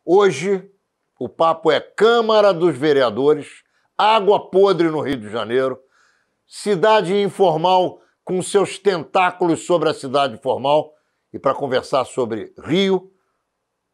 Hoje, o papo é Câmara dos Vereadores, água podre no Rio de Janeiro, cidade informal com seus tentáculos sobre a cidade formal. E para conversar sobre Rio,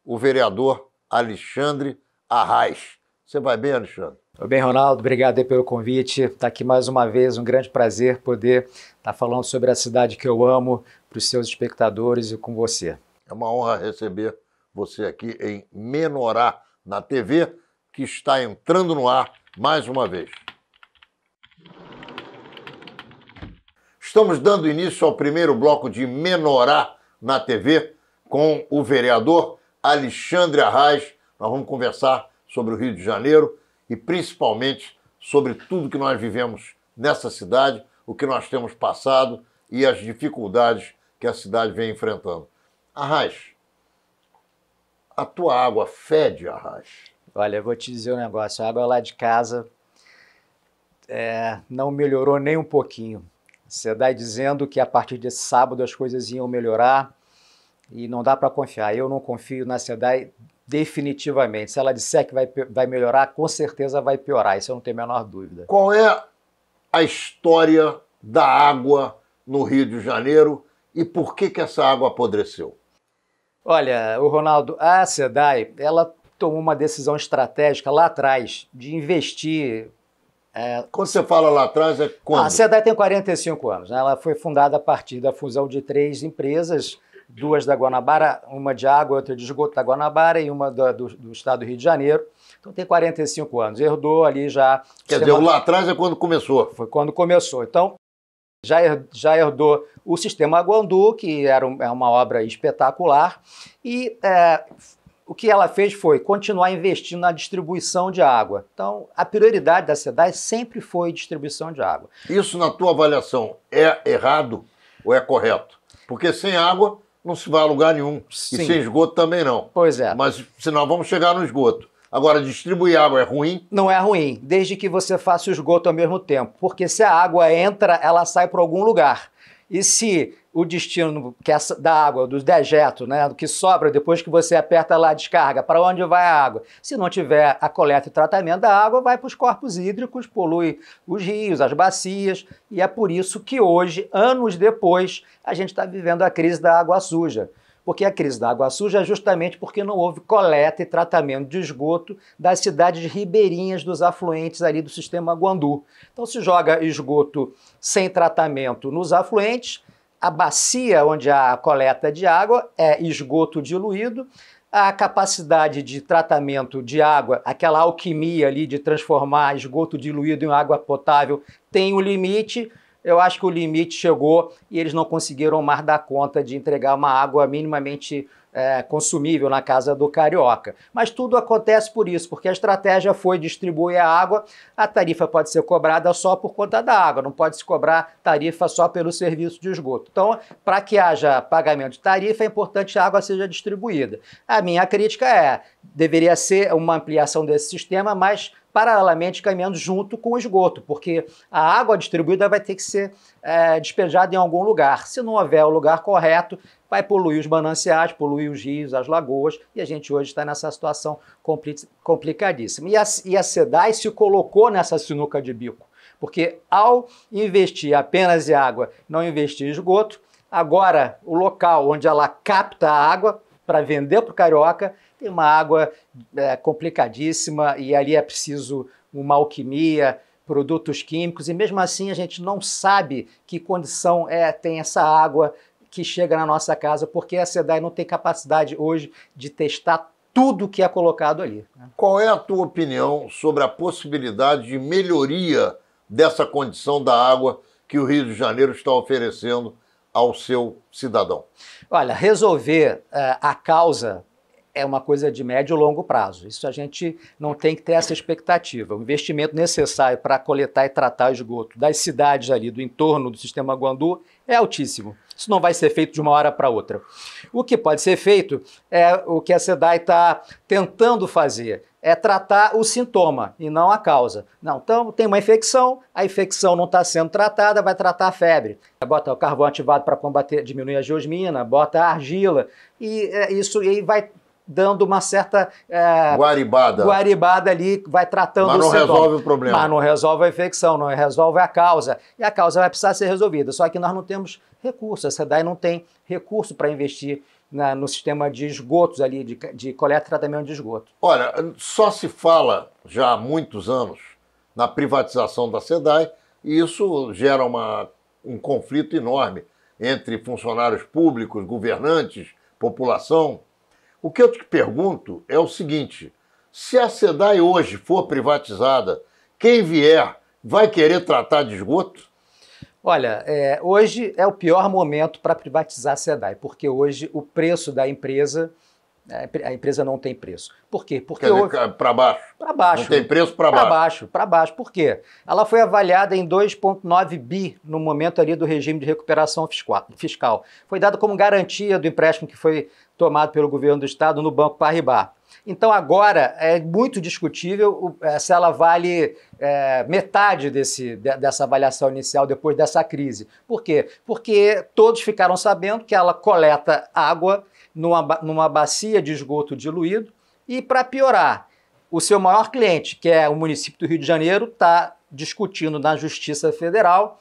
o vereador Alexandre Arraes. Você vai bem, Alexandre? Tô bem, Ronaldo. Obrigado aí pelo convite. Está aqui mais uma vez, um grande prazer poder estar falando sobre a cidade que eu amo para os seus espectadores e com você. É uma honra receber você aqui em Menorá na TV, que está entrando no ar mais uma vez. Estamos dando início ao primeiro bloco de Menorá na TV com o vereador Alexandre Arraes. Nós vamos conversar sobre o Rio de Janeiro e principalmente sobre tudo que nós vivemos nessa cidade, o que nós temos passado e as dificuldades que a cidade vem enfrentando. Arraes, a tua água fede, Arraes? Olha, eu vou te dizer um negócio. A água lá de casa não melhorou nem um pouquinho. Você está dizendo que a partir desse sábado as coisas iam melhorar e não dá para confiar. Eu não confio na SEDAI definitivamente. Se ela disser que vai melhorar, com certeza vai piorar. Isso eu não tenho a menor dúvida. Qual é a história da água no Rio de Janeiro e por que essa água apodreceu? Olha, Ronaldo, a SEDAI, ela tomou uma decisão estratégica lá atrás de investir. Quando você fala lá atrás, é quando? A SEDAI tem 45 anos, né? Ela foi fundada a partir da fusão de 3 empresas, 2 da Guanabara, uma de água, outra de esgoto da Guanabara e uma do estado do Rio de Janeiro. Então tem 45 anos, herdou ali já... Quer dizer, lá atrás é quando começou. Foi quando começou. Então já herdou o sistema Guandu, que é uma obra espetacular, e o que ela fez foi continuar investindo na distribuição de água. Então, a prioridade da SEDAI sempre foi distribuição de água. Isso, na tua avaliação, é errado ou é correto? Porque sem água não se vai a lugar nenhum. Sim. E sem esgoto também não. Pois é. Mas senão vamos chegar no esgoto. Agora, distribuir água é ruim? Não é ruim, desde que você faça o esgoto ao mesmo tempo. Porque se a água entra, ela sai para algum lugar. E se o destino da água, dos dejetos, né, do que sobra depois que você aperta lá a descarga, para onde vai a água? Se não tiver a coleta e tratamento da água, vai para os corpos hídricos, polui os rios, as bacias, e é por isso que hoje, anos depois, a gente está vivendo a crise da água suja. Porque a crise da água suja é justamente porque não houve coleta e tratamento de esgoto das cidades ribeirinhas dos afluentes ali do sistema Guandu. Então se joga esgoto sem tratamento nos afluentes, a bacia onde há a coleta de água é esgoto diluído, a capacidade de tratamento de água, aquela alquimia ali de transformar esgoto diluído em água potável tem um limite. Eu acho que o limite chegou e eles não conseguiram mais dar conta de entregar uma água minimamente consumível na casa do carioca. Mas tudo acontece por isso, porque a estratégia foi distribuir a água, a tarifa pode ser cobrada só por conta da água, não pode se cobrar tarifa só pelo serviço de esgoto. Então, para que haja pagamento de tarifa, é importante que a água seja distribuída. A minha crítica deveria ser uma ampliação desse sistema, mas paralelamente caminhando junto com o esgoto, porque a água distribuída vai ter que ser despejada em algum lugar. Se não houver o lugar correto, vai poluir os mananciais, poluir os rios, as lagoas, e a gente hoje está nessa situação complicadíssima. E a SEDAI se colocou nessa sinuca de bico, porque ao investir apenas em água, não investir em esgoto, agora o local onde ela capta a água para vender para o carioca tem uma água complicadíssima e ali é preciso uma alquimia, produtos químicos, e mesmo assim a gente não sabe que condição tem essa água que chega na nossa casa, porque a SEDAI não tem capacidade hoje de testar tudo que é colocado ali. Qual é a tua opinião sobre a possibilidade de melhoria dessa condição da água que o Rio de Janeiro está oferecendo ao seu cidadão? Olha, resolver a causa é uma coisa de médio e longo prazo. Isso a gente não tem que ter essa expectativa. O investimento necessário para coletar e tratar o esgoto das cidades ali do entorno do sistema Guandu é altíssimo. Isso não vai ser feito de uma hora para outra. O que pode ser feito é o que a SEDAI está tentando fazer, é tratar o sintoma e não a causa. Não, então tem uma infecção, a infecção não está sendo tratada, vai tratar a febre. Bota o carvão ativado para combater, diminuir a geosmina, bota a argila, e isso aí vai dando uma certa guaribada ali, vai tratando mas não resolve o problema. Mas não resolve a infecção, não resolve a causa. E a causa vai precisar ser resolvida. Só que nós não temos recursos, a SEDAI não tem recurso para investir no sistema de esgotos ali, de coleta e tratamento de esgoto. Olha, só se fala já há muitos anos na privatização da SEDAI e isso gera um conflito enorme entre funcionários públicos, governantes, população. O que eu te pergunto é o seguinte, se a SEDAI hoje for privatizada, quem vier vai querer tratar de esgoto? Olha, hoje é o pior momento para privatizar a SEDAI, porque hoje o preço da empresa, a empresa não tem preço. Por quê? Porque para baixo. Para baixo. Não tem preço para baixo. Para baixo. Por quê? Ela foi avaliada em 2,9 bi no momento ali do regime de recuperação fiscal. Foi dado como garantia do empréstimo que foi tomado pelo governo do estado no Banco Paribas. Então agora é muito discutível se ela vale metade dessa avaliação inicial depois dessa crise. Por quê? Porque todos ficaram sabendo que ela coleta água numa bacia de esgoto diluído e, para piorar, o seu maior cliente, que é o município do Rio de Janeiro, está discutindo na Justiça Federal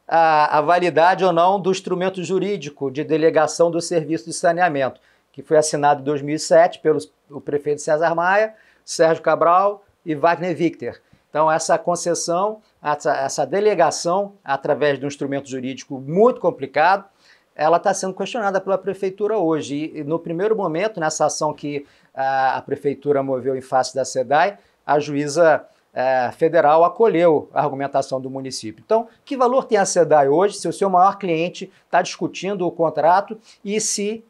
a validade ou não do instrumento jurídico de delegação do serviço de saneamento, que foi assinado em 2007 pelo prefeito César Maia, Sérgio Cabral e Wagner Victor. Então, essa concessão, essa delegação, através de um instrumento jurídico muito complicado, ela está sendo questionada pela prefeitura hoje. E no primeiro momento, nessa ação que a prefeitura moveu em face da SEDAI, a juíza federal acolheu a argumentação do município. Então, que valor tem a SEDAI hoje se o seu maior cliente está discutindo o contrato e se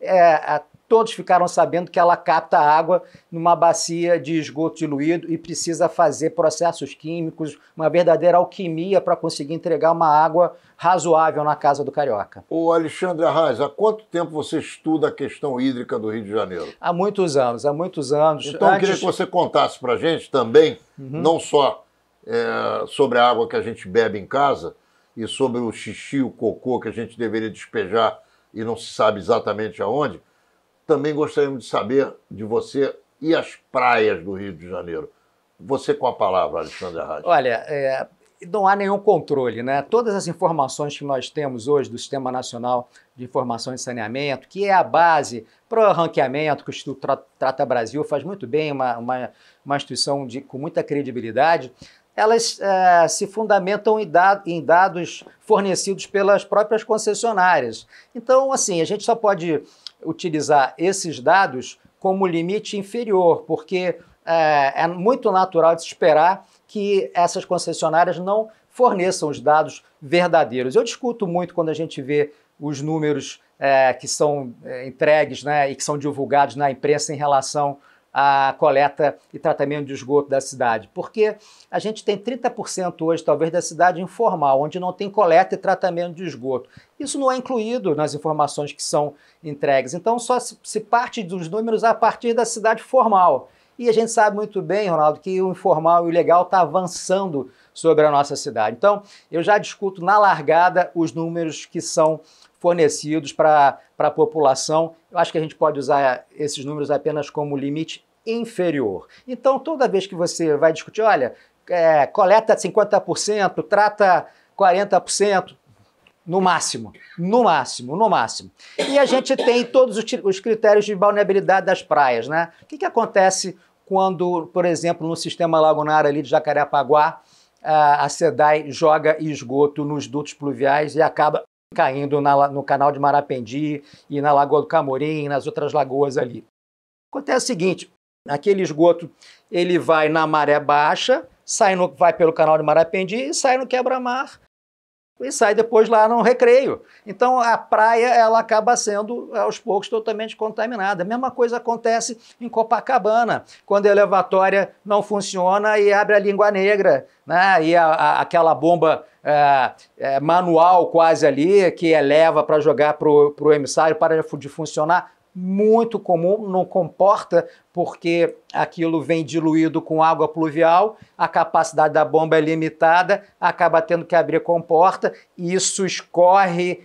todos ficaram sabendo que ela capta água numa bacia de esgoto diluído e precisa fazer processos químicos, uma verdadeira alquimia para conseguir entregar uma água razoável na casa do carioca? Ô Alexandre Arraes, há quanto tempo você estuda a questão hídrica do Rio de Janeiro? Há muitos anos. Então eu queria que você contasse para a gente também, não só sobre a água que a gente bebe em casa e sobre o xixi, o cocô que a gente deveria despejar e não se sabe exatamente aonde, também gostaríamos de saber de você e as praias do Rio de Janeiro. Você com a palavra, Alexandre Arraes. Olha, não há nenhum controle, né? Todas as informações que nós temos hoje do Sistema Nacional de Informação de Saneamento, que é a base para o ranqueamento que o Instituto Trata Brasil faz muito bem, uma instituição com muita credibilidade, elas se fundamentam em dados fornecidos pelas próprias concessionárias. Então, assim, a gente só pode utilizar esses dados como limite inferior, porque é muito natural de se esperar que essas concessionárias não forneçam os dados verdadeiros. Eu discuto muito quando a gente vê os números que são entregues, né, e que são divulgados na imprensa em relação à coleta e tratamento de esgoto da cidade, porque a gente tem 30% hoje, talvez, da cidade informal, onde não tem coleta e tratamento de esgoto. Isso não é incluído nas informações que são entregues. Então, só se parte dos números a partir da cidade formal. E a gente sabe muito bem, Ronaldo, que o informal e o ilegal está avançando sobre a nossa cidade. Então, eu já discuto na largada os números que são fornecidos para a população. Eu acho que a gente pode usar esses números apenas como limite inferior. Então, toda vez que você vai discutir, olha, coleta 50%, trata 40%, no máximo. E a gente tem todos os critérios de balneabilidade das praias, né? O que acontece quando, por exemplo, no sistema lagunar ali de Jacarepaguá, a SEDAI joga esgoto nos dutos pluviais e acaba caindo no canal de Marapendi e na Lagoa do Camorim e nas outras lagoas ali. Acontece o seguinte, aquele esgoto ele vai na maré baixa, vai pelo canal de Marapendi e sai no quebra-mar e sai depois lá no Recreio. Então a praia ela acaba sendo aos poucos totalmente contaminada. A mesma coisa acontece em Copacabana, quando a elevatória não funciona e abre a Língua Negra, né? E aquela bomba manual quase ali que eleva para jogar para o emissário para de funcionar, muito comum, não comporta porque aquilo vem diluído com água pluvial, a capacidade da bomba é limitada, acaba tendo que abrir a comporta e isso escorre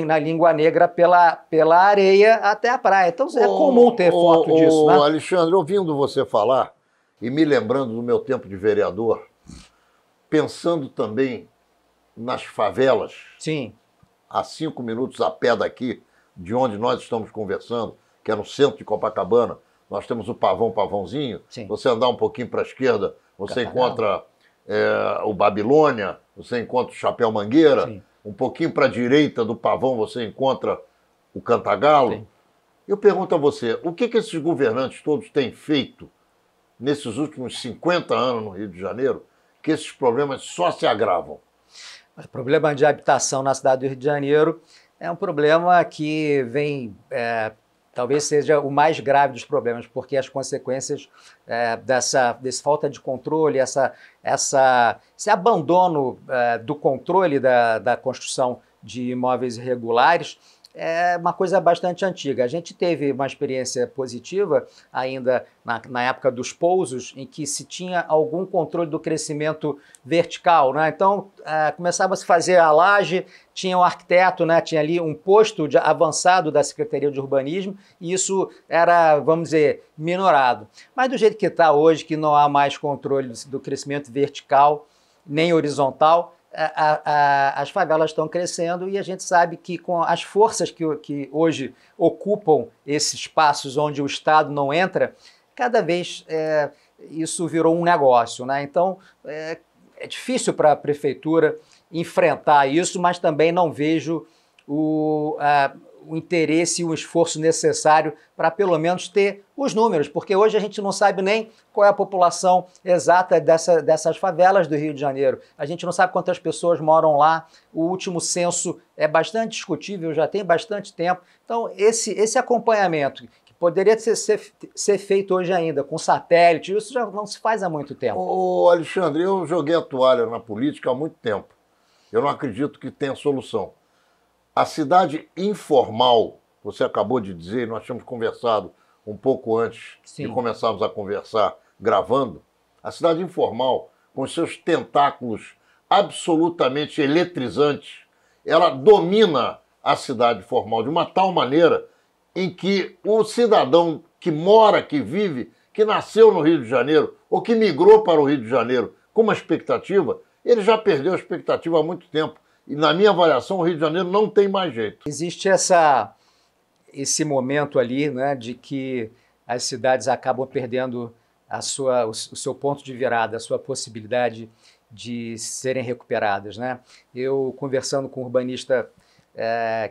na Língua Negra pela areia até a praia. Então é comum ter foto disso, né? Alexandre, ouvindo você falar e me lembrando do meu tempo de vereador, pensando também nas favelas, sim, a 5 minutos a pé daqui, de onde nós estamos conversando, que é no centro de Copacabana, nós temos o Pavãozinho. Sim. Você andar um pouquinho para a esquerda, você encontra o Babilônia, você encontra o Chapéu Mangueira. Sim. Um pouquinho para a direita do Pavão você encontra o Cantagalo. Sim. Eu pergunto a você, o que esses governantes todos têm feito nesses últimos 50 anos no Rio de Janeiro, que esses problemas só se agravam? O problema de habitação na cidade do Rio de Janeiro é um problema que vem, talvez seja o mais grave dos problemas, porque as consequências desse falta de controle, esse abandono do controle da construção de imóveis irregulares, é uma coisa bastante antiga. A gente teve uma experiência positiva ainda na época dos pousos, em que se tinha algum controle do crescimento vertical, né? Então, começava a se fazer a laje, tinha um arquiteto, né? Tinha ali um posto avançado da Secretaria de Urbanismo, e isso era, vamos dizer, minorado. Mas do jeito que está hoje, que não há mais controle do crescimento vertical, nem horizontal, as favelas estão crescendo e a gente sabe que com as forças que hoje ocupam esses espaços onde o Estado não entra, cada vez isso virou um negócio, né? Então é difícil para a prefeitura enfrentar isso, mas também não vejo o interesse e o esforço necessário para pelo menos ter os números, porque hoje a gente não sabe nem qual é a população exata dessas favelas do Rio de Janeiro. A gente não sabe quantas pessoas moram lá. O último censo é bastante discutível, já tem bastante tempo. Então, esse acompanhamento, que poderia ser feito hoje ainda com satélite, isso já não se faz há muito tempo. Ô Alexandre, eu joguei a toalha na política há muito tempo. Eu não acredito que tenha solução. A cidade informal, você acabou de dizer, nós tínhamos conversado um pouco antes de começarmos a conversar gravando, a cidade informal, com seus tentáculos absolutamente eletrizantes, ela domina a cidade formal de uma tal maneira em que o cidadão que mora, que vive, que nasceu no Rio de Janeiro ou que migrou para o Rio de Janeiro com uma expectativa, ele já perdeu a expectativa há muito tempo. E na minha avaliação, o Rio de Janeiro não tem mais jeito. Existe esse momento ali, né, de que as cidades acabam perdendo o seu ponto de virada, a sua possibilidade de serem recuperadas, né? Eu, conversando com um urbanista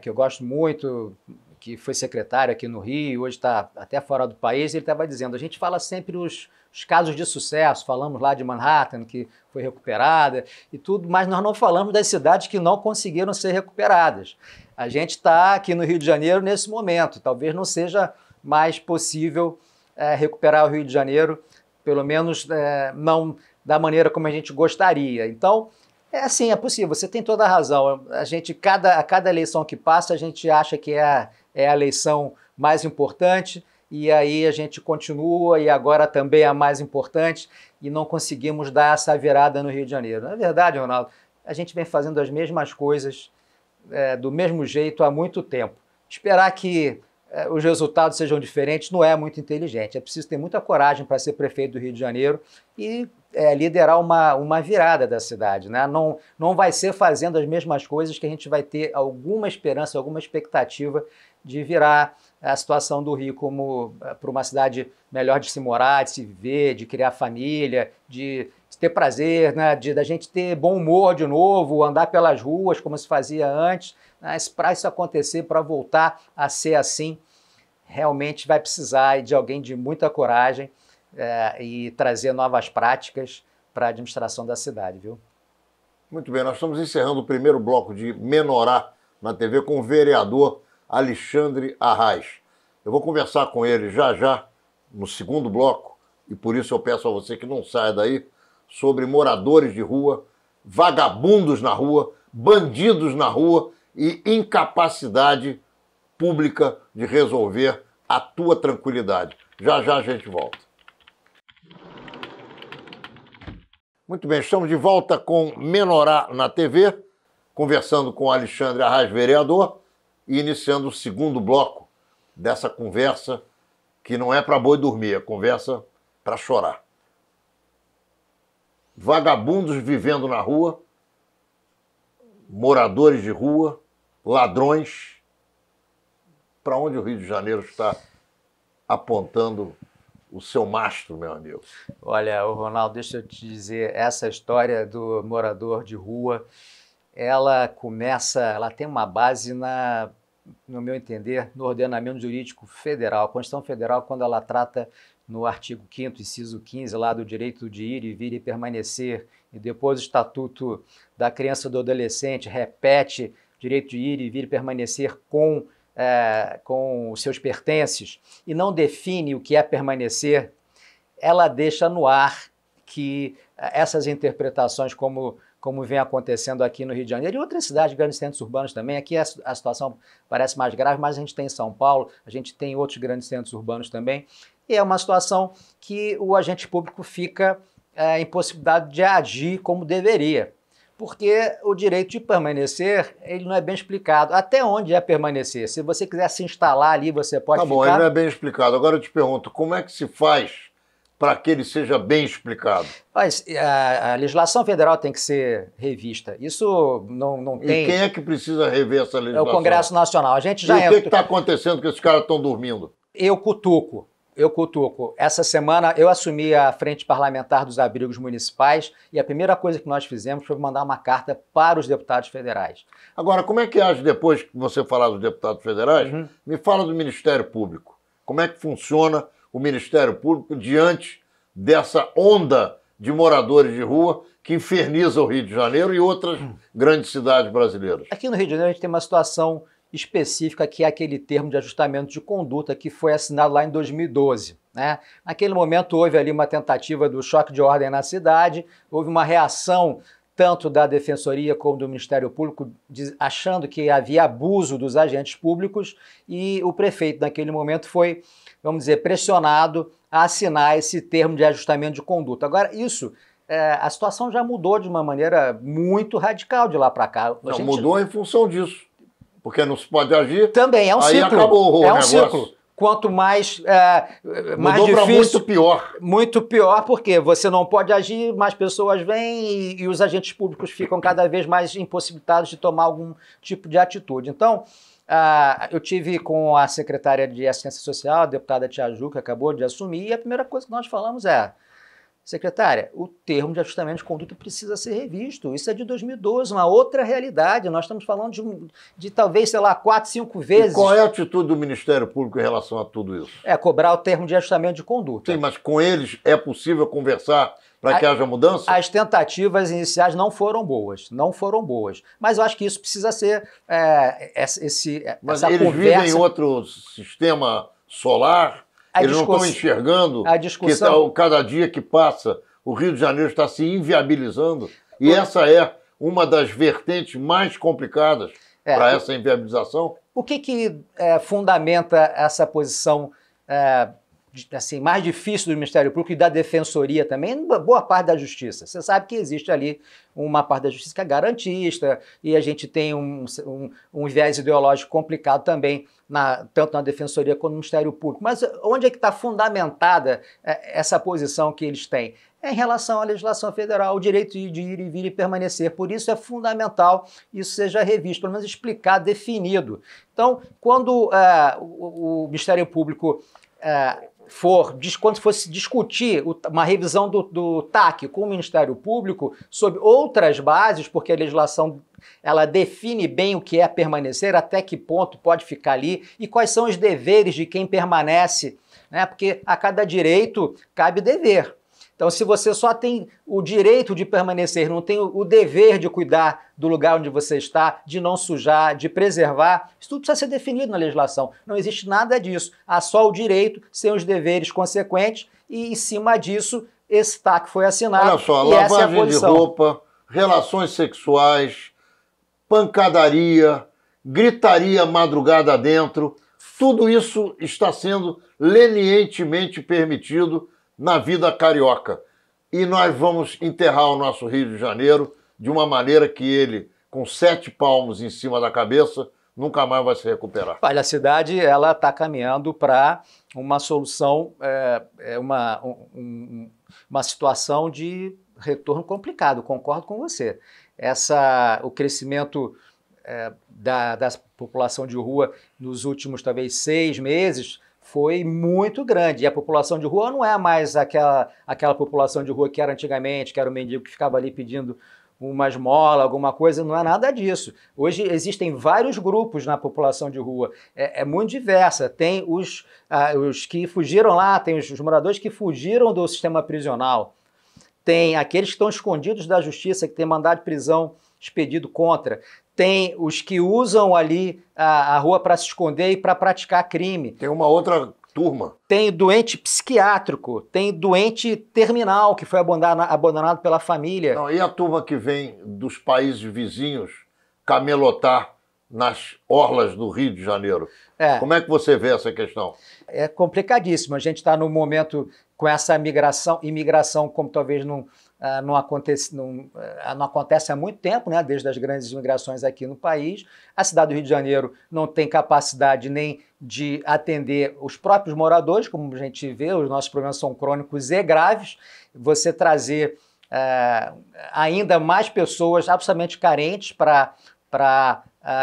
que eu gosto muito, que foi secretário aqui no Rio, hoje está até fora do país, ele estava dizendo, a gente fala sempre os casos de sucesso, falamos lá de Manhattan, que foi recuperada e tudo, mas nós não falamos das cidades que não conseguiram ser recuperadas. A gente está aqui no Rio de Janeiro nesse momento, talvez não seja mais possível recuperar o Rio de Janeiro, pelo menos não da maneira como a gente gostaria. Então, é possível, você tem toda a razão. A cada eleição que passa, a gente acha que é a eleição mais importante, e aí a gente continua, e agora também é a mais importante, e não conseguimos dar essa virada no Rio de Janeiro. Na verdade, Ronaldo, a gente vem fazendo as mesmas coisas do mesmo jeito há muito tempo. Esperar que os resultados sejam diferentes não é muito inteligente. É preciso ter muita coragem para ser prefeito do Rio de Janeiro e liderar uma virada da cidade, né? Não vai ser fazendo as mesmas coisas que a gente vai ter alguma esperança, alguma expectativa de virar a situação do Rio como para uma cidade melhor de se morar, de se viver, de criar família, de ter prazer, né? Da gente ter bom humor de novo, andar pelas ruas como se fazia antes. Mas para isso acontecer, para voltar a ser assim, realmente vai precisar de alguém de muita coragem e trazer novas práticas para a administração da cidade, viu? Muito bem, nós estamos encerrando o primeiro bloco de Menorá na TV com o vereador Alexandre Arraes. Eu vou conversar com ele já no segundo bloco, e por isso eu peço a você que não saia daí, sobre moradores de rua, vagabundos na rua, bandidos na rua e incapacidade pública de resolver a tua tranquilidade. Já já a gente volta. Muito bem, estamos de volta com Menorá na TV, conversando com Alexandre Arraes, vereador, e iniciando o segundo bloco dessa conversa que não é para boi dormir, é conversa para chorar. Vagabundos vivendo na rua, moradores de rua, ladrões. Para onde o Rio de Janeiro está apontando o seu mastro, meu amigo? Olha, Ronaldo, deixa eu te dizer, essa história do morador de rua, ela tem uma base no meu entender, no ordenamento jurídico federal. A Constituição Federal, quando ela trata no artigo 5º, inciso 15, lá do direito de ir e vir e permanecer, e depois o Estatuto da Criança e do Adolescente repete direito de ir e vir e permanecer com os seus pertences, e não define o que é permanecer, ela deixa no ar que essas interpretações, como vem acontecendo aqui no Rio de Janeiro e outras cidades, grandes centros urbanos também. Aqui a situação parece mais grave, mas a gente tem em São Paulo, a gente tem outros grandes centros urbanos também, e é uma situação que o agente público fica impossibilitado de agir como deveria, porque o direito de permanecer, ele não é bem explicado. Até onde é permanecer? Se você quiser se instalar ali, você pode ficar... Tá bom, ele não é bem explicado. Agora eu te pergunto, como é que se faz para que ele seja bem explicado? Mas a legislação federal tem que ser revista. Isso não tem... E quem é que precisa rever essa legislação? É o Congresso Nacional. A gente já e o que está acontecendo que esses caras estão dormindo? Eu cutuco. Essa semana eu assumi a frente parlamentar dos abrigos municipais e a primeira coisa que nós fizemos foi mandar uma carta para os deputados federais. Agora, como é que age, depois que você falar dos deputados federais, me fala do Ministério Público. Como é que funciona o Ministério Público diante dessa onda de moradores de rua que inferniza o Rio de Janeiro e outras grandes cidades brasileiras? Aqui no Rio de Janeiro a gente tem uma situação específica, que é aquele termo de ajustamento de conduta que foi assinado lá em 2012. Né? Naquele momento houve ali uma tentativa do choque de ordem na cidade, houve uma reação tanto da Defensoria como do Ministério Público, achando que havia abuso dos agentes públicos, e o prefeito naquele momento foi, vamos dizer, pressionado a assinar esse termo de ajustamento de conduta. Agora, a situação já mudou de uma maneira muito radical de lá para cá. Mudou em função disso. Porque não se pode agir. Também é um ciclo. Aí acabou o negócio. Ciclo. Quanto mais mudou difícil, muito pior. Muito pior, porque você não pode agir, mais pessoas vêm e os agentes públicos ficam cada vez mais impossibilitados de tomar algum tipo de atitude. Então, eu tive com a secretária de Assistência Social, a deputada Tia Ju, que acabou de assumir, e a primeira coisa que nós falamos secretária, o termo de ajustamento de conduta precisa ser revisto. Isso é de 2012, uma outra realidade. Nós estamos falando de talvez, 4, 5 vezes. E qual é a atitude do Ministério Público em relação a tudo isso? Cobrar o termo de ajustamento de conduta. Sim, mas com eles é possível conversar para que haja mudança? As tentativas iniciais não foram boas. Mas eu acho que isso precisa ser mas essa eles conversa... vivem em outro sistema solar? Eles não estão enxergando que cada dia que passa o Rio de Janeiro está se inviabilizando? E essa é uma das vertentes mais complicadas para essa inviabilização? O que fundamenta essa posição mais difícil do Ministério Público e da Defensoria também, boa parte da Justiça? Você sabe que existe ali uma parte da Justiça que é garantista e a gente tem um viés ideológico complicado também, tanto na Defensoria quanto no Ministério Público. Mas onde é que está fundamentada essa posição que eles têm? Em relação à legislação federal, o direito de ir e vir e permanecer. Por isso é fundamental isso seja revisto, pelo menos explicado, definido. Então, quando o Ministério Público quando fosse discutir uma revisão do TAC com o Ministério Público sobre outras bases, porque a legislação ela define bem o que é permanecer, até que ponto pode ficar ali e quais são os deveres de quem permanece, né? Porque a cada direito cabe dever. Então, se você só tem o direito de permanecer, não tem o dever de cuidar do lugar onde você está, de não sujar, de preservar, isso tudo precisa ser definido na legislação. Não existe nada disso. Há só o direito, sem os deveres consequentes, e em cima disso, esse TAC foi assinado. Olha só, lavagem de roupa, relações sexuais, pancadaria, gritaria madrugada dentro, Tudo isso está sendo lenientemente permitido na vida carioca. E nós vamos enterrar o nosso Rio de Janeiro de uma maneira que ele, com 7 palmos em cima da cabeça, nunca mais vai se recuperar. Olha, a cidade ela está caminhando para uma solução, uma situação de retorno complicado, concordo com você. O crescimento da população de rua nos últimos, talvez, 6 meses foi muito grande. E a população de rua não é mais aquela população de rua que era antigamente, que era o mendigo que ficava ali pedindo uma esmola, alguma coisa, não é nada disso. Hoje existem vários grupos na população de rua, é muito diversa. Tem os que fugiram lá, tem os moradores que fugiram do sistema prisional, tem aqueles que estão escondidos da justiça, que tem mandado de prisão expedido contra, tem os que usam ali a rua para se esconder e para praticar crime. Tem uma outra turma. Tem doente psiquiátrico, tem doente terminal que foi abandonado pela família. Não, e a turma que vem dos países vizinhos camelotar nas orlas do Rio de Janeiro? Como é que você vê essa questão? É complicadíssimo. A gente está num momento com essa imigração como talvez não acontece há muito tempo, né? Desde as grandes imigrações aqui no país. A cidade do Rio de Janeiro não tem capacidade nem de atender os próprios moradores, como a gente vê, os nossos problemas são crônicos e graves. Você trazer ainda mais pessoas absolutamente carentes para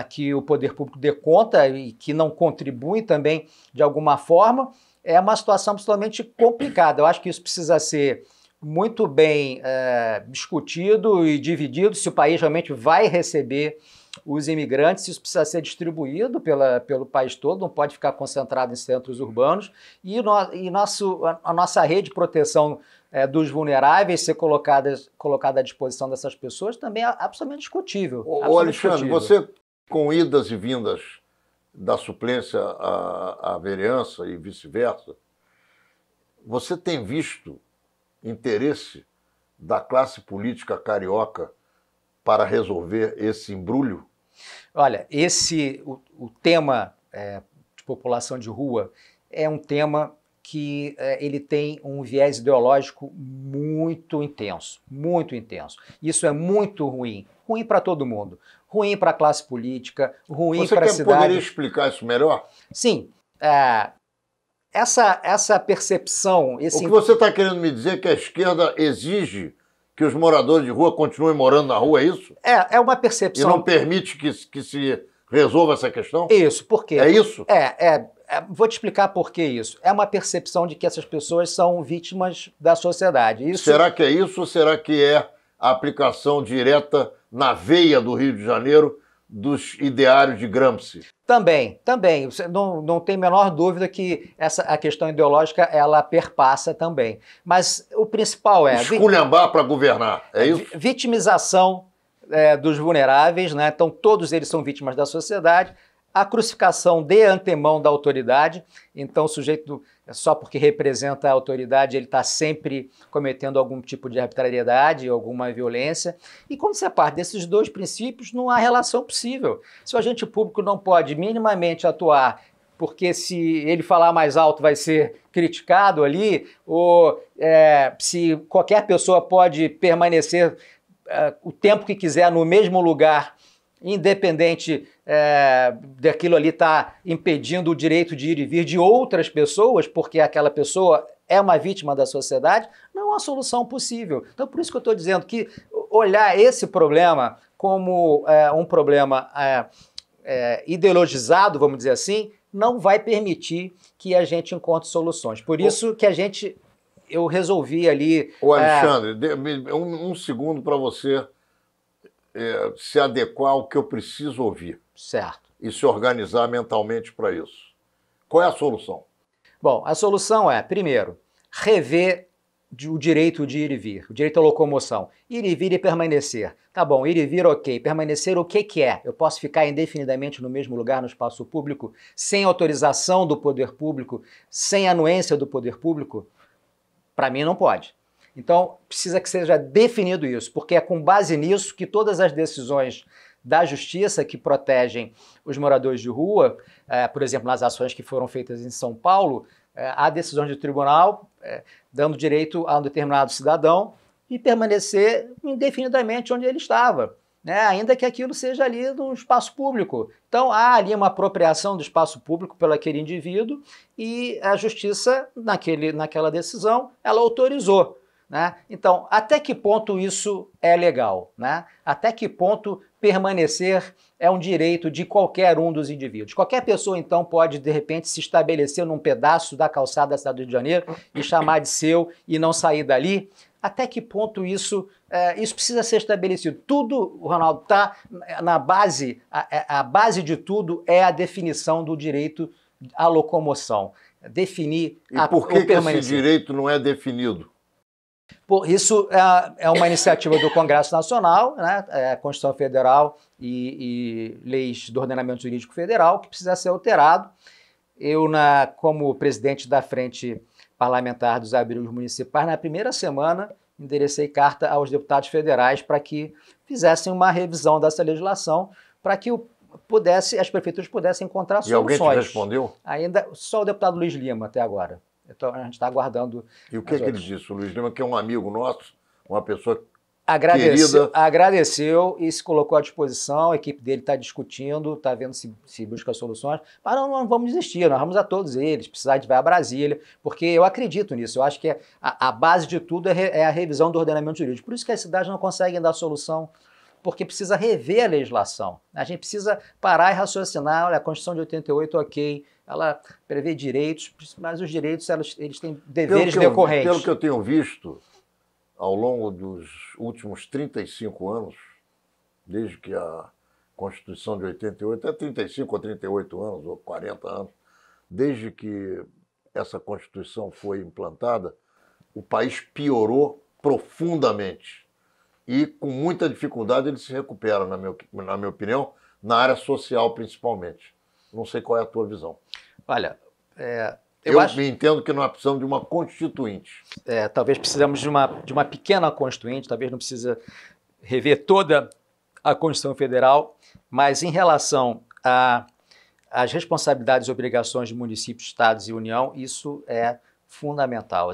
que o poder público dê conta e que não contribuem também de alguma forma, é uma situação absolutamente complicada. Eu acho que isso precisa ser muito bem discutido e dividido, se o país realmente vai receber os imigrantes, isso precisa ser distribuído pelo país todo, não pode ficar concentrado em centros urbanos, e a nossa rede de proteção dos vulneráveis ser colocada à disposição dessas pessoas também é absolutamente discutível. Ô Alexandre, você, com idas e vindas da suplência à vereança e vice-versa, você tem visto interesse da classe política carioca para resolver esse embrulho? Olha, o tema de população de rua é um tema que ele tem um viés ideológico muito intenso, muito intenso. Isso é muito ruim, ruim para todo mundo, ruim para a classe política, ruim para a cidade. Você poderia explicar isso melhor? Sim, essa percepção... O que você está querendo me dizer é que a esquerda exige que os moradores de rua continuem morando na rua, é isso? É uma percepção... E não permite que se resolva essa questão? Isso, por quê? É isso? Vou te explicar por que isso. É uma percepção de que essas pessoas são vítimas da sociedade. Será que é isso ou será que é a aplicação direta na veia do Rio de Janeiro dos ideários de Gramsci? Também. Você não tem a menor dúvida que a questão ideológica ela perpassa também. Mas o principal é... Esculhambar para governar, é isso? Vitimização dos vulneráveis, né? Então todos eles são vítimas da sociedade. A crucificação de antemão da autoridade, então o sujeito, só porque representa a autoridade, ele está sempre cometendo algum tipo de arbitrariedade, alguma violência. E quando você parte desses dois princípios, não há relação possível. Se o agente público não pode minimamente atuar, porque se ele falar mais alto vai ser criticado ali, ou se qualquer pessoa pode permanecer o tempo que quiser no mesmo lugar, independente daquilo ali estar impedindo o direito de ir e vir de outras pessoas, porque aquela pessoa é uma vítima da sociedade, não é uma solução possível. Então, por isso que eu estou dizendo que olhar esse problema como um problema ideologizado, vamos dizer assim, não vai permitir que a gente encontre soluções. Por isso que eu resolvi ali... Ô Alexandre, um segundo para você se adequar ao que eu preciso ouvir. Certo. E se organizar mentalmente para isso. Qual é a solução? Bom, a solução é, primeiro, rever o direito de ir e vir, o direito à locomoção. Ir e vir e permanecer. Tá bom, ir e vir, ok. Permanecer, o que é? Eu posso ficar indefinidamente no mesmo lugar, no espaço público, sem autorização do poder público, sem anuência do poder público? Para mim, não pode. Então, precisa que seja definido isso, porque é com base nisso que todas as decisões da justiça que protegem os moradores de rua, por exemplo, nas ações que foram feitas em São Paulo, há decisões do tribunal dando direito a um determinado cidadão de permanecer indefinidamente onde ele estava, né? Ainda que aquilo seja ali no espaço público. Então, há ali uma apropriação do espaço público pelo aquele indivíduo e a justiça, naquela decisão, ela autorizou, né? Então, até que ponto isso é legal, né? Até que ponto permanecer é um direito de qualquer um dos indivíduos? Qualquer pessoa, então, pode, de repente, se estabelecer num pedaço da calçada da cidade do Rio de Janeiro e chamar de seu e não sair dali? Até que ponto isso precisa ser estabelecido? Tudo, Ronaldo, está na base, a base de tudo é a definição do direito à locomoção. Definir e por que esse direito não é definido? Isso é uma iniciativa do Congresso Nacional, né? A Constituição Federal e leis do ordenamento jurídico federal, que precisa ser alterado. Eu, como presidente da Frente Parlamentar dos Abrigos Municipais, na primeira semana, enderecei carta aos deputados federais para que fizessem uma revisão dessa legislação, para que as prefeituras pudessem encontrar soluções. E alguém te respondeu? Ainda só o deputado Luiz Lima até agora. Então, a gente está aguardando. E o que ele disse, o Luiz Lima, que é um amigo nosso, uma pessoa querida? Agradeceu E se colocou à disposição, a equipe dele está discutindo, está vendo se busca soluções, mas não vamos desistir, nós vamos a todos eles, precisar a gente vai a Brasília, porque eu acredito nisso, eu acho que a base de tudo é a revisão do ordenamento jurídico, por isso que as cidades não conseguem dar solução, porque precisa rever a legislação, a gente precisa parar e raciocinar, olha, a Constituição de 88, ok, ela prevê direitos, mas os direitos eles têm deveres decorrentes. Pelo que eu tenho visto, ao longo dos últimos 35 anos, desde que a Constituição de 88, até 35 ou 38 anos, ou 40 anos, desde que essa Constituição foi implantada, o país piorou profundamente. E com muita dificuldade ele se recupera, na minha opinião, na área social principalmente. Não sei qual é a tua visão. Olha, eu entendo que nós precisamos de uma constituinte. Talvez precisamos de uma pequena constituinte, talvez não precisa rever toda a Constituição Federal, mas em relação às responsabilidades e obrigações de municípios, estados e União, isso é fundamental.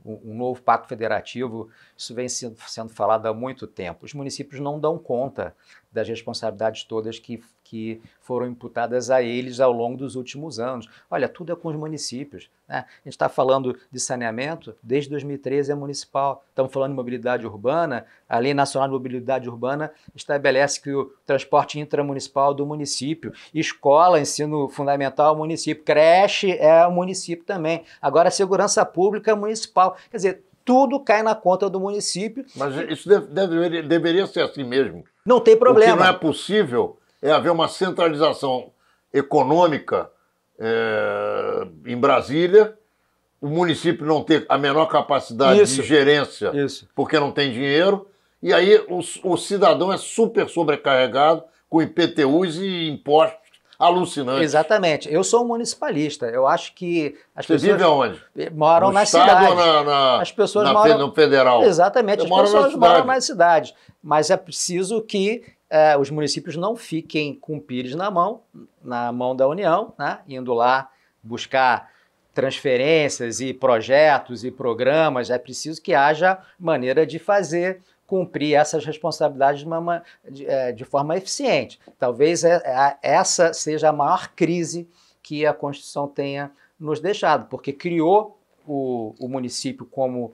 Um novo pacto federativo, isso vem sendo falado há muito tempo. Os municípios não dão conta das responsabilidades todas que foram imputadas a eles ao longo dos últimos anos. Olha, tudo é com os municípios, né? A gente está falando de saneamento, desde 2013 é municipal. Estamos falando de mobilidade urbana, a Lei Nacional de Mobilidade Urbana estabelece que o transporte intramunicipal é do município, escola, ensino fundamental é o município, creche é o município também. Agora, a segurança pública é municipal. Quer dizer, tudo cai na conta do município. Mas isso deveria ser assim mesmo. Não tem problema. O que não é possível é haver uma centralização econômica em Brasília, o município não ter a menor capacidade de gerência porque não tem dinheiro, e aí o cidadão é super sobrecarregado com IPTUs e impostos alucinantes. Exatamente. Eu sou um municipalista. Eu acho que as pessoas... Você vive aonde? Moram nas cidades. As pessoas moram no federal? Exatamente. As pessoas moram nas cidades. Mas é preciso que os municípios não fiquem com o pires na mão da União, né? Indo lá buscar transferências e projetos e programas. É preciso que haja maneira de cumprir essas responsabilidades de forma eficiente. Talvez essa seja a maior crise que a Constituição tenha nos deixado, porque criou o município como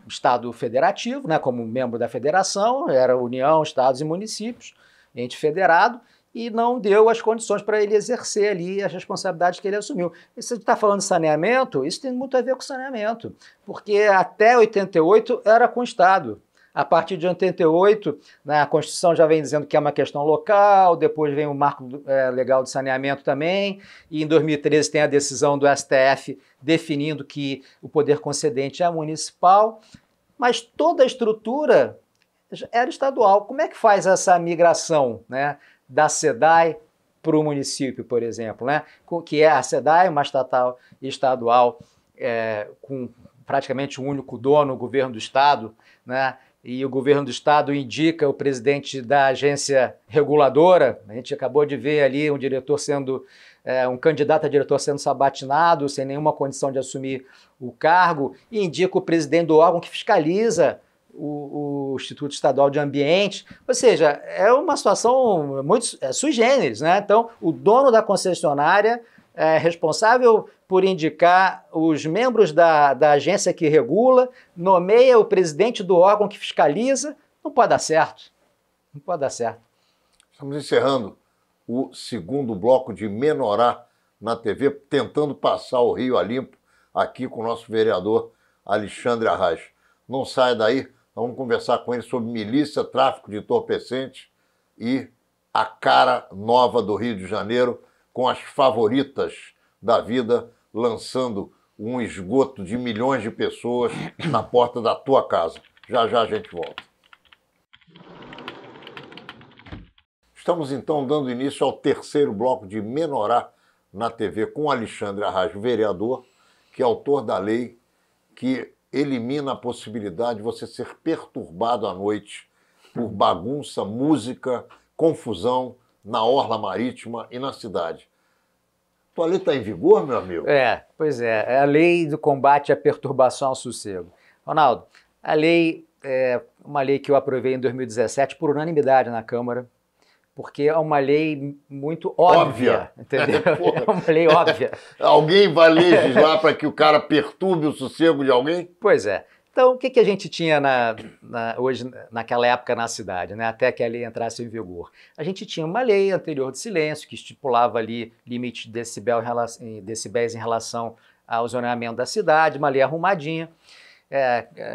Estado federativo, né, como membro da federação, era União, Estados e municípios, ente federado, e não deu as condições para ele exercer ali as responsabilidades que ele assumiu. E se a gente está falando de saneamento, isso tem muito a ver com saneamento, porque até 88 era com o Estado. A partir de 88, né, a Constituição já vem dizendo que é uma questão local, depois vem o marco legal de saneamento também, e em 2013 tem a decisão do STF definindo que o poder concedente é municipal, mas toda a estrutura era estadual. Como é que faz essa migração, né, da SEDAI para o município, por exemplo, né? Que é a SEDAI, uma estatal estadual com praticamente um único dono, o governo do estado, né? e o governo do estado indica o presidente da agência reguladora. A gente acabou de ver ali um diretor um candidato a diretor sendo sabatinado, sem nenhuma condição de assumir o cargo, e indica o presidente do órgão que fiscaliza o Instituto Estadual de Ambiente. Ou seja, é uma situação muito sui generis, né? Então, o dono da concessionária é responsável por indicar os membros da agência que regula, nomeia o presidente do órgão que fiscaliza. Não pode dar certo. Não pode dar certo. Estamos encerrando o segundo bloco de Menorá na TV, tentando passar o Rio a limpo, aqui com o nosso vereador Alexandre Arraes. Não saia daí, nós vamos conversar com ele sobre milícia, tráfico de entorpecentes e a cara nova do Rio de Janeiro, com as favoritas da vida, lançando um esgoto de milhões de pessoas na porta da tua casa. Já já a gente volta. Estamos então dando início ao terceiro bloco de Menorá na TV com Alexandre Arraes, vereador, que é autor da lei que elimina a possibilidade de você ser perturbado à noite por bagunça, música, confusão na orla marítima e na cidade. Tua lei está em vigor, meu amigo? Pois é. É a lei do combate à perturbação ao sossego. Ronaldo, a lei é uma lei que eu aprovei em 2017 por unanimidade na Câmara, porque é uma lei muito óbvia. Entendeu? É uma lei óbvia. Alguém vai legislar para que o cara perturbe o sossego de alguém? Pois é. Então, o que a gente tinha hoje, naquela época na cidade, né, até que a lei entrasse em vigor? A gente tinha uma lei anterior de silêncio que estipulava ali limite de decibéis em relação ao zoneamento da cidade, uma lei arrumadinha,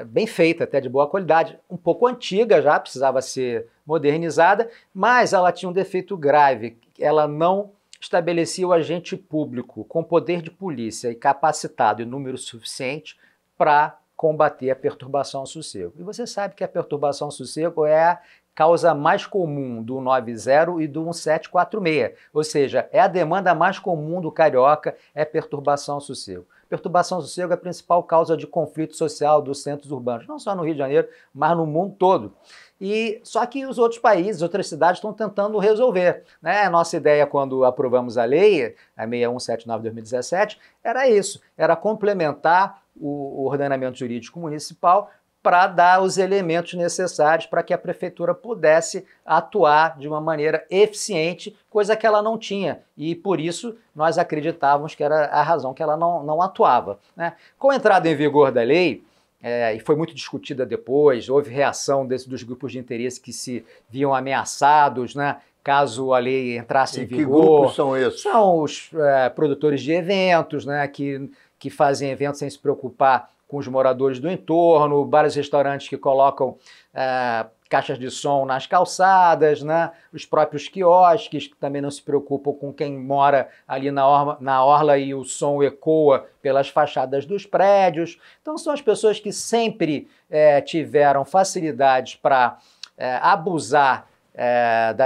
bem feita, até de boa qualidade, um pouco antiga já, precisava ser modernizada, mas ela tinha um defeito grave, ela não estabelecia o agente público com poder de polícia e capacitado em número suficiente para combater a perturbação ao sossego. E você sabe que a perturbação ao sossego é a causa mais comum do 90 e do 1746, ou seja, é a demanda mais comum do carioca, é perturbação ao sossego. Perturbação ao sossego é a principal causa de conflito social dos centros urbanos, não só no Rio de Janeiro, mas no mundo todo. E só que os outros países, outras cidades estão tentando resolver, né? A nossa ideia quando aprovamos a lei, a 6179/2017, era isso, era complementar o ordenamento jurídico municipal para dar os elementos necessários para que a prefeitura pudesse atuar de uma maneira eficiente, coisa que ela não tinha. E por isso nós acreditávamos que era a razão que ela não atuava, né? Com a entrada em vigor da lei, e foi muito discutida depois, houve reação dos grupos de interesse que se viam ameaçados, né, caso a lei entrasse em vigor. Que grupos são esses? São os produtores de eventos, né, que fazem eventos sem se preocupar com os moradores do entorno, vários restaurantes que colocam caixas de som nas calçadas, né? Os próprios quiosques que também não se preocupam com quem mora ali na orla e o som ecoa pelas fachadas dos prédios. Então são as pessoas que sempre tiveram facilidades para abusar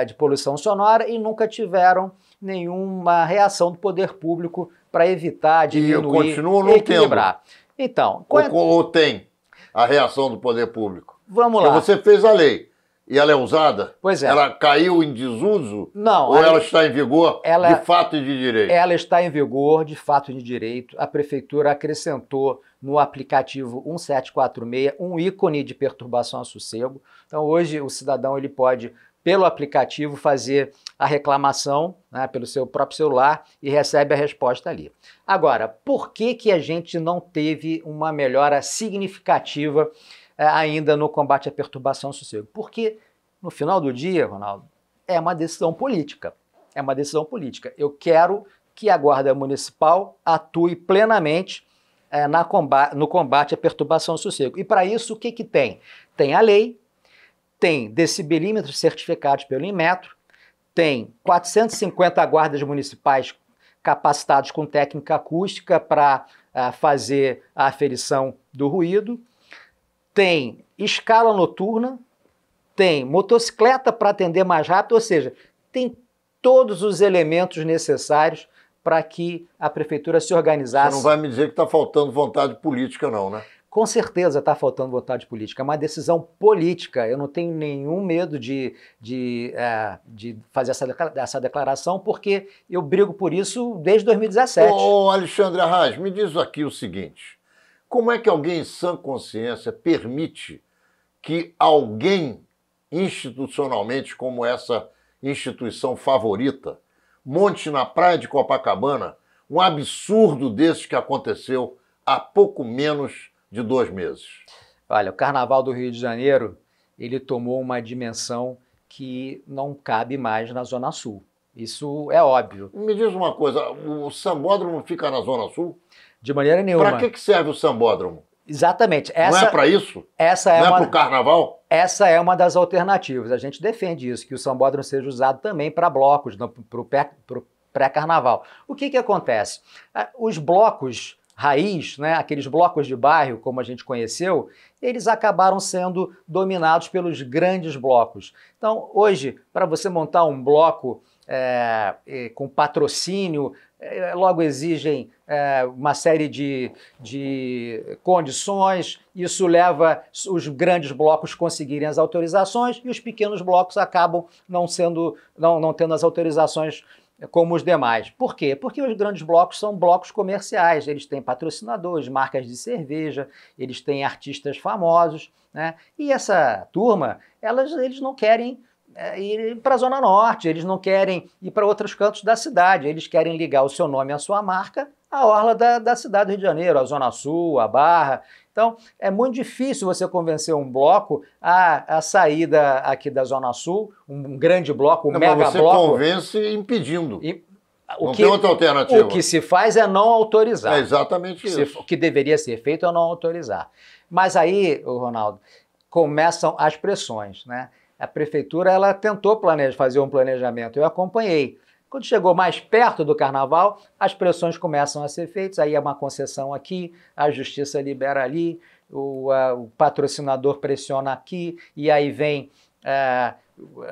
de poluição sonora e nunca tiveram nenhuma reação do poder público para evitar, diminuir, equilibrar. Então, ou tem a reação do poder público? Vamos lá. Porque você fez a lei e ela é usada? Pois é. Ela caiu em desuso? Não. Ou ela está em vigor de fato e de direito? Ela está em vigor de fato e de direito. A prefeitura acrescentou no aplicativo 1746 um ícone de perturbação ao sossego. Então hoje o cidadão ele pode, pelo aplicativo, fazer a reclamação, né, pelo seu próprio celular e recebe a resposta ali. Agora, por que a gente não teve uma melhora significativa ainda no combate à perturbação ao sossego? Porque, no final do dia, Ronaldo, é uma decisão política. É uma decisão política. Eu quero que a Guarda Municipal atue plenamente no combate à perturbação ao sossego. E para isso, o que tem? Tem a lei, tem decibelímetros certificados pelo Inmetro, tem 450 guardas municipais capacitados com técnica acústica para fazer a aferição do ruído, tem escala noturna, tem motocicleta para atender mais rápido, ou seja, tem todos os elementos necessários para que a prefeitura se organizasse. Você não vai me dizer que está faltando vontade política não, né? Com certeza está faltando vontade política, é uma decisão política. Eu não tenho nenhum medo de fazer essa declaração, porque eu brigo por isso desde 2017. Ô, Alexandre Arraes, me diz aqui o seguinte, como é que alguém em sã consciência permite que alguém institucionalmente, como essa instituição favorita, monte na praia de Copacabana um absurdo desse que aconteceu há pouco menos de 2 meses? Olha, o Carnaval do Rio de Janeiro, ele tomou uma dimensão que não cabe mais na Zona Sul. Isso é óbvio. Me diz uma coisa, o sambódromo fica na Zona Sul? De maneira nenhuma. Para que serve o sambódromo? Exatamente. Não é para isso? Não é para o carnaval? Essa é uma das alternativas. A gente defende isso, que o sambódromo seja usado também para blocos, para o pré-carnaval. O que acontece? Os blocos raiz, né, aqueles blocos de bairro, como a gente conheceu, eles acabaram sendo dominados pelos grandes blocos. Então, hoje, para você montar um bloco com patrocínio, logo exigem uma série de condições, isso leva os grandes blocos a conseguirem as autorizações e os pequenos blocos acabam não tendo as autorizações como os demais. Por quê? Porque os grandes blocos são blocos comerciais, eles têm patrocinadores, marcas de cerveja, eles têm artistas famosos, né? E essa turma, eles não querem ir para a Zona Norte, eles não querem ir para outros cantos da cidade, eles querem ligar o seu nome à sua marca à orla da cidade do Rio de Janeiro, a Zona Sul, a Barra. Então, é muito difícil você convencer um bloco a sair aqui da Zona Sul, um grande bloco, um mega bloco. Você convence impedindo. Não tem outra alternativa. O que se faz é não autorizar. É exatamente isso. O que deveria ser feito é não autorizar. Mas aí, Ronaldo, começam as pressões, né? A prefeitura ela tentou fazer um planejamento, eu acompanhei. Quando chegou mais perto do carnaval, as pressões começam a ser feitas, aí é uma concessão aqui, a justiça libera ali, o patrocinador pressiona aqui, e aí vem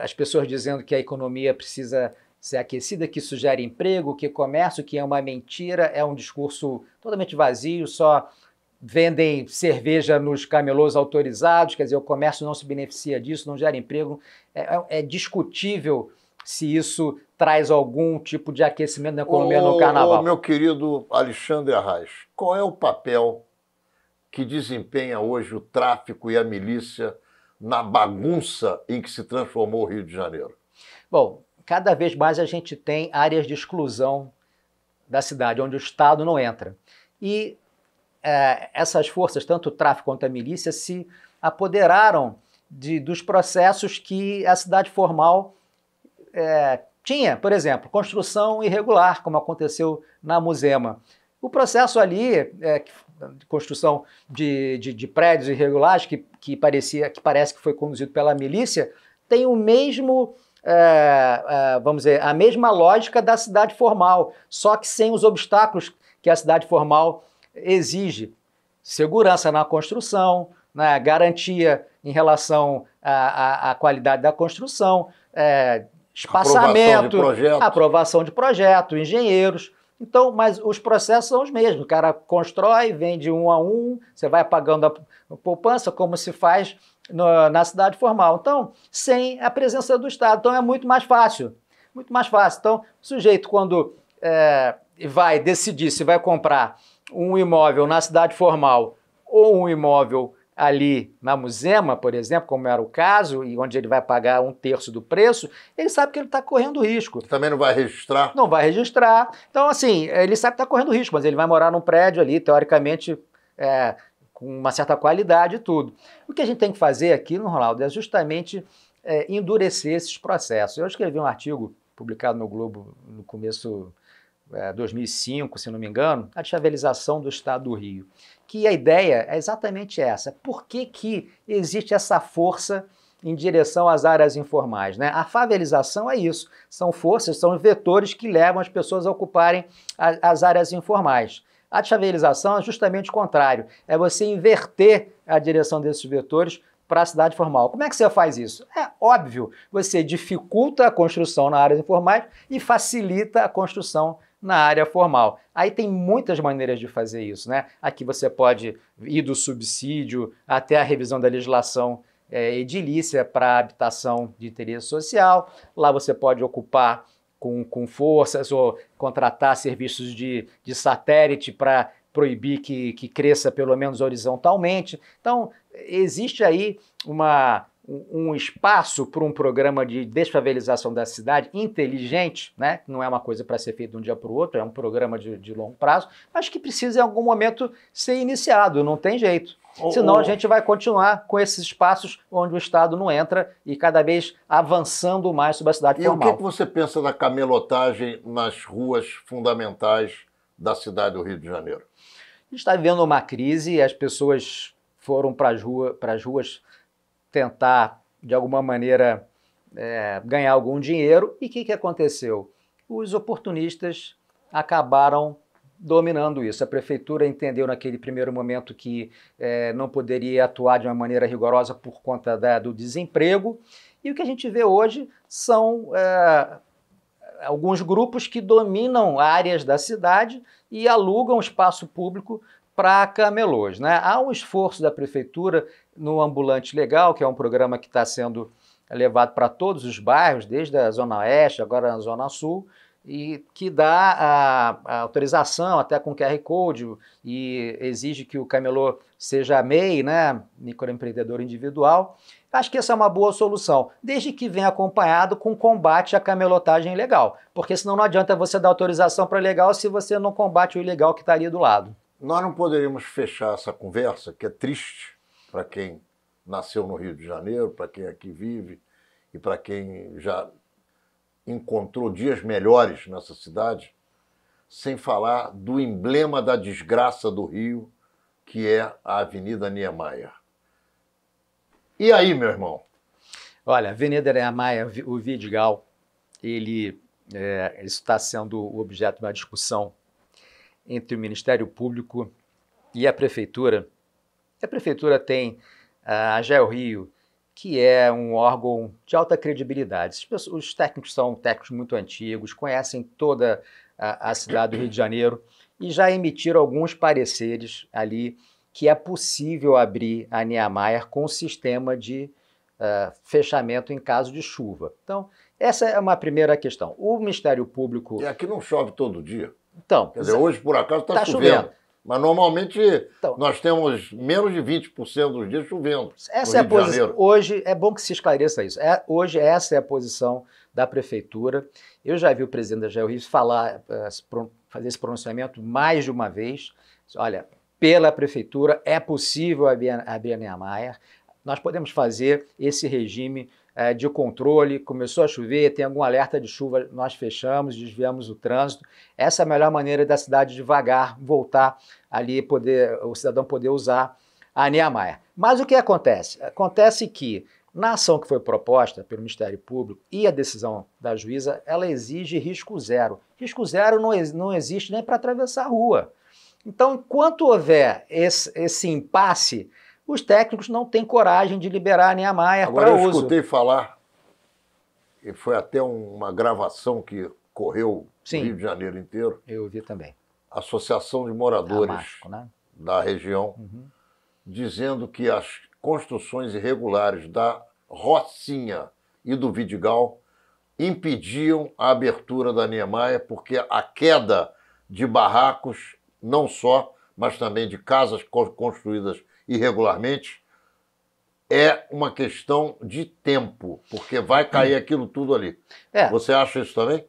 as pessoas dizendo que a economia precisa ser aquecida, que isso gera emprego, que comércio, que é uma mentira, é um discurso totalmente vazio, só vendem cerveja nos camelôs autorizados, quer dizer, o comércio não se beneficia disso, não gera emprego. É discutível se isso traz algum tipo de aquecimento da economia no carnaval. Meu querido Alexandre Arraes, qual é o papel que desempenha hoje o tráfico e a milícia na bagunça em que se transformou o Rio de Janeiro? Bom, cada vez mais a gente tem áreas de exclusão da cidade, onde o Estado não entra. E essas forças, tanto o tráfico quanto a milícia, se apoderaram dos processos que a cidade formal tinha. Por exemplo, construção irregular, como aconteceu na Muzema. O processo ali, de construção de prédios irregulares, que parece que foi conduzido pela milícia, tem o mesmo, vamos dizer, a mesma lógica da cidade formal, só que sem os obstáculos que a cidade formal exige. Segurança na construção, né, garantia em relação à qualidade da construção, espaçamento, aprovação de projeto, engenheiros. Então, mas os processos são os mesmos. O cara constrói, vende um a um, você vai pagando a poupança, como se faz na cidade formal. Então, sem a presença do Estado. Então, é muito mais fácil. Muito mais fácil. Então, o sujeito, quando vai decidir se vai comprar um imóvel na cidade formal ou um imóvel ali na Muzema, por exemplo, como era o caso, e onde ele vai pagar 1/3 do preço, ele sabe que ele está correndo risco. Também não vai registrar? Não vai registrar. Então, assim, ele sabe que está correndo risco, mas ele vai morar num prédio ali, teoricamente, com uma certa qualidade e tudo. O que a gente tem que fazer aqui, no Ronaldo, é justamente endurecer esses processos. Eu escrevi um artigo publicado no Globo no começo 2005, se não me engano, a chavelização do Estado do Rio, que a ideia é exatamente essa. Por que existe essa força em direção às áreas informais, né? A favelização é isso, são forças, são vetores que levam as pessoas a ocuparem as áreas informais. A chavelização é justamente o contrário, é você inverter a direção desses vetores para a cidade formal. Como é que você faz isso? É óbvio, você dificulta a construção na área informais e facilita a construção na área formal. Aí tem muitas maneiras de fazer isso, né? Aqui você pode ir do subsídio até a revisão da legislação edilícia para habitação de interesse social. Lá você pode ocupar com forças ou contratar serviços de satélite para proibir que cresça pelo menos horizontalmente. Então, existe aí um espaço para um programa de desfavelização da cidade inteligente, né? Não é uma coisa para ser feita de um dia para o outro, é um programa de longo prazo, mas que precisa em algum momento ser iniciado, não tem jeito. Senão a gente vai continuar com esses espaços onde o Estado não entra e cada vez avançando mais sobre a cidade formal. E o que você pensa da camelotagem nas ruas fundamentais da cidade do Rio de Janeiro? A gente está vivendo uma crise, as pessoas foram para as ruas tentar, de alguma maneira, ganhar algum dinheiro. E o que aconteceu? Os oportunistas acabaram dominando isso. A prefeitura entendeu naquele primeiro momento que não poderia atuar de uma maneira rigorosa por conta do desemprego. E o que a gente vê hoje são alguns grupos que dominam áreas da cidade e alugam espaço público para camelôs, né? Há um esforço da prefeitura no Ambulante Legal, que é um programa que está sendo levado para todos os bairros, desde a Zona Oeste, agora na Zona Sul, e que dá a autorização até com QR Code e exige que o camelô seja MEI, né? Microempreendedor individual. Acho que essa é uma boa solução, desde que venha acompanhado com combate à camelotagem ilegal, porque senão não adianta você dar autorização para legal se você não combate o ilegal que está ali do lado. Nós não poderíamos fechar essa conversa, que é triste para quem nasceu no Rio de Janeiro, para quem aqui vive e para quem já encontrou dias melhores nessa cidade, sem falar do emblema da desgraça do Rio, que é a Avenida Niemeyer. E aí, meu irmão? Olha, a Avenida Niemeyer, o Vidigal, ele está sendo o objeto de uma discussão entre o Ministério Público e a Prefeitura. A Prefeitura tem a AGEL Rio, que é um órgão de alta credibilidade. Os técnicos são técnicos muito antigos, conhecem toda a cidade do Rio de Janeiro e já emitiram alguns pareceres ali que é possível abrir a Niemeyer com o sistema de fechamento em caso de chuva. Então, essa é uma primeira questão. O Ministério Público... E aqui não chove todo dia. Então, quer dizer, hoje, por acaso, está chovendo. Mas, normalmente, então, nós temos menos de 20% dos dias chovendo. Essa é a posição. Hoje, é bom que se esclareça isso. Hoje, essa é a posição da Prefeitura. Eu já vi o presidente da AGEL Rio fazer esse pronunciamento mais de uma vez. Olha, pela Prefeitura é possível abrir a Niemeyer. Nós podemos fazer esse regime de controle. Começou a chover, tem algum alerta de chuva, nós fechamos, desviamos o trânsito. Essa é a melhor maneira da cidade devagar voltar ali, o cidadão poder usar a Niemeyer. Mas o que acontece? Acontece que na ação que foi proposta pelo Ministério Público e a decisão da juíza, ela exige risco zero. Risco zero não existe nem para atravessar a rua. Então, enquanto houver esse impasse, os técnicos não têm coragem de liberar a Niemeyer para uso. Agora eu escutei falar, e foi até uma gravação que correu no Rio de Janeiro inteiro. Eu vi também. Associação de Moradores Damasco, né? da região, dizendo que as construções irregulares da Rocinha e do Vidigal impediam a abertura da Niemeyer, porque a queda de barracos, não só, mas também de casas construídas irregularmente, é uma questão de tempo, porque vai cair aquilo tudo ali. Você acha isso também?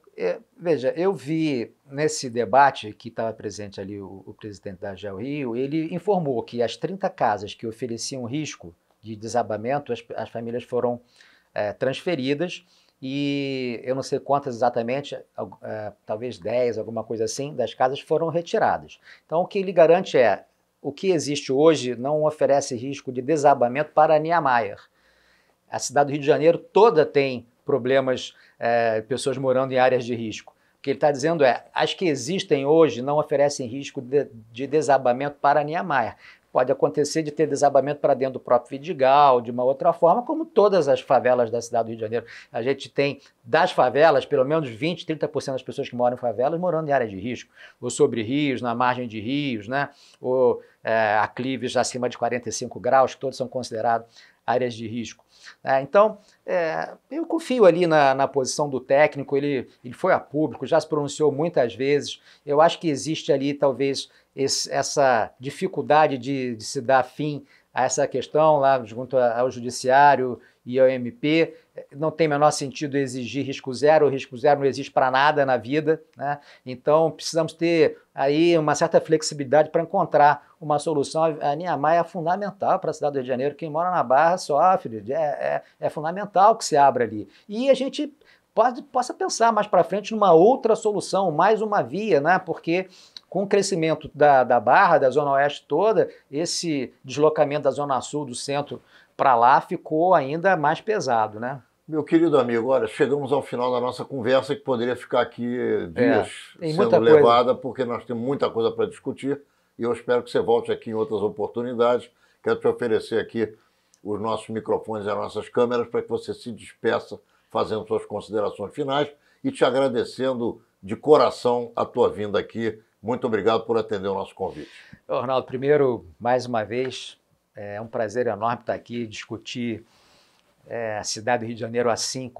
Veja, eu vi nesse debate que estava presente ali o presidente da AGEL Rio, ele informou que as 30 casas que ofereciam risco de desabamento, as famílias foram transferidas e eu não sei quantas exatamente, talvez 10, alguma coisa assim, das casas foram retiradas. Então o que ele garante o que existe hoje não oferece risco de desabamento para a Niemeyer. A cidade do Rio de Janeiro toda tem problemas, pessoas morando em áreas de risco. O que ele está dizendo as que existem hoje não oferecem risco de desabamento para a Niemeyer. Pode acontecer de ter desabamento para dentro do próprio Vidigal, de uma outra forma, como todas as favelas da cidade do Rio de Janeiro. A gente tem, das favelas, pelo menos 20, 30% das pessoas que moram em favelas morando em áreas de risco, ou sobre rios, na margem de rios, né? Ou aclives acima de 45 graus, que todos são considerados áreas de risco. Então, eu confio ali na posição do técnico, ele foi a público, já se pronunciou muitas vezes. Eu acho que existe ali, talvez, essa dificuldade de se dar fim a essa questão lá junto ao Judiciário e ao MP. Não tem o menor sentido exigir risco zero, o risco zero não existe para nada na vida, né? Então precisamos ter aí uma certa flexibilidade para encontrar uma solução. A linha Maia é fundamental para a cidade do Rio de Janeiro, quem mora na Barra sofre, é fundamental que se abra ali. E a gente possa pensar mais para frente numa outra solução, mais uma via, né? Porque com o crescimento da Barra, da Zona Oeste toda, esse deslocamento da Zona Sul, do centro para lá, ficou ainda mais pesado, né? Meu querido amigo, olha, chegamos ao final da nossa conversa, que poderia ficar aqui dias sendo levada, porque nós temos muita coisa para discutir, e eu espero que você volte aqui em outras oportunidades. Quero te oferecer aqui os nossos microfones e as nossas câmeras para que você se despeça fazendo suas considerações finais e te agradecendo de coração a tua vinda aqui. Muito obrigado por atender o nosso convite. Ronaldo, primeiro, mais uma vez, é um prazer enorme estar aqui, discutir a cidade do Rio de Janeiro assim,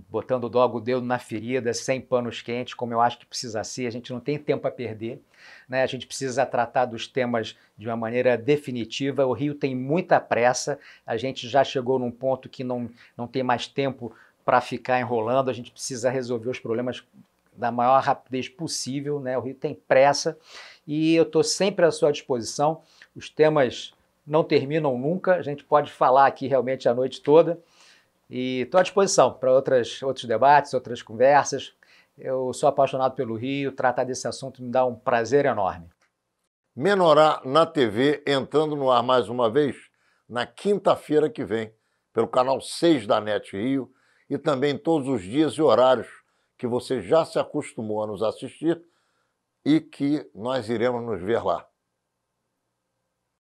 botando logo o dedo na ferida, sem panos quentes, como eu acho que precisa ser. A gente não tem tempo a perder, né? A gente precisa tratar dos temas de uma maneira definitiva. O Rio tem muita pressa, a gente já chegou num ponto que não tem mais tempo para ficar enrolando, a gente precisa resolver os problemas da maior rapidez possível, né? O Rio tem pressa e eu estou sempre à sua disposição. Os temas não terminam nunca, a gente pode falar aqui realmente a noite toda e estou à disposição para outros debates, outras conversas. Eu sou apaixonado pelo Rio, tratar desse assunto me dá um prazer enorme. Menorá na TV, entrando no ar mais uma vez, na quinta-feira que vem, pelo canal 6 da NET Rio, e também todos os dias e horários que você já se acostumou a nos assistir e que nós iremos nos ver lá.